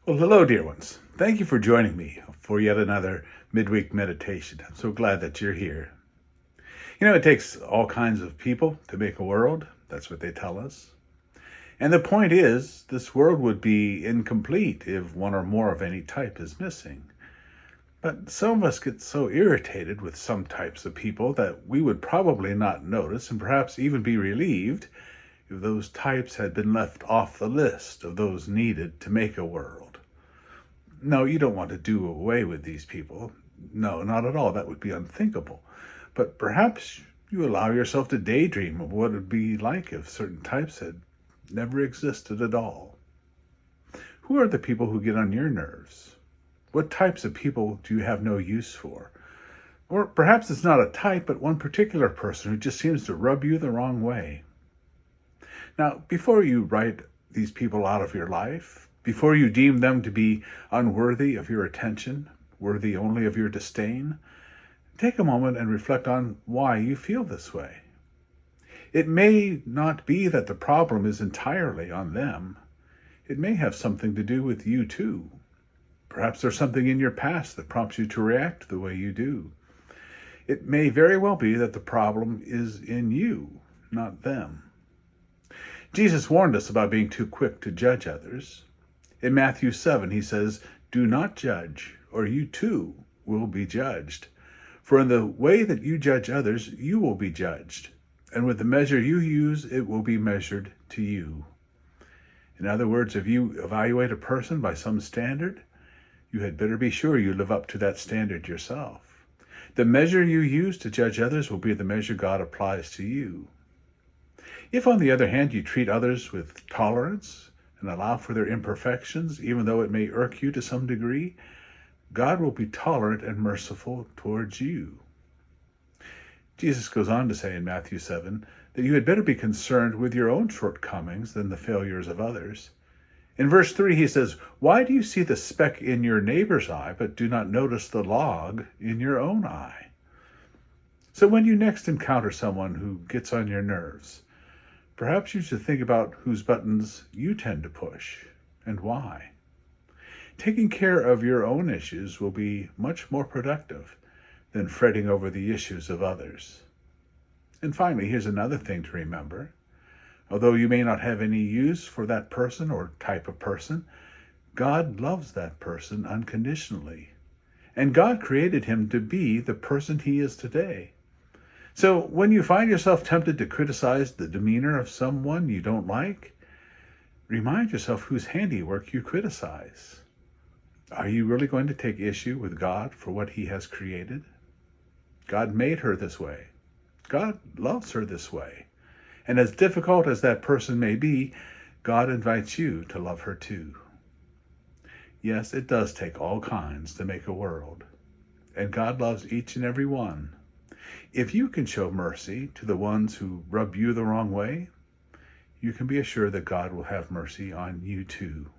Well, hello, dear ones. Thank you for joining me for yet another midweek meditation. I'm so glad that you're here. It takes all kinds of people to make a world. That's what they tell us. And the point is, this world would be incomplete if one or more of any type is missing. But some of us get so irritated with some types of people that we would probably not notice and perhaps even be relieved if those types had been left off the list of those needed to make a world. No, you don't want to do away with these people. No, not at all. That would be unthinkable. But perhaps you allow yourself to daydream of what it would be like if certain types had never existed at all. Who are the people who get on your nerves? What types of people do you have no use for? Or perhaps it's not a type, but one particular person who just seems to rub you the wrong way. Now, before you write these people out of your life, before you deem them to be unworthy of your attention, worthy only of your disdain, take a moment and reflect on why you feel this way. It may not be that the problem is entirely on them. It may have something to do with you too. Perhaps there's something in your past that prompts you to react the way you do. It may very well be that the problem is in you, not them. Jesus warned us about being too quick to judge others. In Matthew 7, he says, "Do not judge, or you too will be judged. For in the way that you judge others, you will be judged. And with the measure you use, it will be measured to you." In other words, if you evaluate a person by some standard, you had better be sure you live up to that standard yourself. The measure you use to judge others will be the measure God applies to you. If, on the other hand, you treat others with tolerance and allow for their imperfections, even though it may irk you to some degree, God will be tolerant and merciful towards you. Jesus goes on to say in Matthew 7 that you had better be concerned with your own shortcomings than the failures of others. In verse 3, he says, "Why do you see the speck in your neighbor's eye, but do not notice the log in your own eye?" So when you next encounter someone who gets on your nerves, perhaps you should think about whose buttons you tend to push and why. Taking care of your own issues will be much more productive than fretting over the issues of others. And finally, here's another thing to remember. Although you may not have any use for that person or type of person, God loves that person unconditionally. And God created him to be the person he is today. So when you find yourself tempted to criticize the demeanor of someone you don't like, remind yourself whose handiwork you criticize. Are you really going to take issue with God for what he has created? God made her this way. God loves her this way. And as difficult as that person may be, God invites you to love her too. Yes, it does take all kinds to make a world. And God loves each and every one. If you can show mercy to the ones who rub you the wrong way, you can be assured that God will have mercy on you too.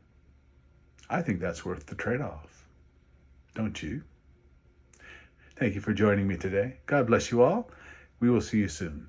I think that's worth the trade-off. Don't you? Thank you for joining me today. God bless you all. We will see you soon.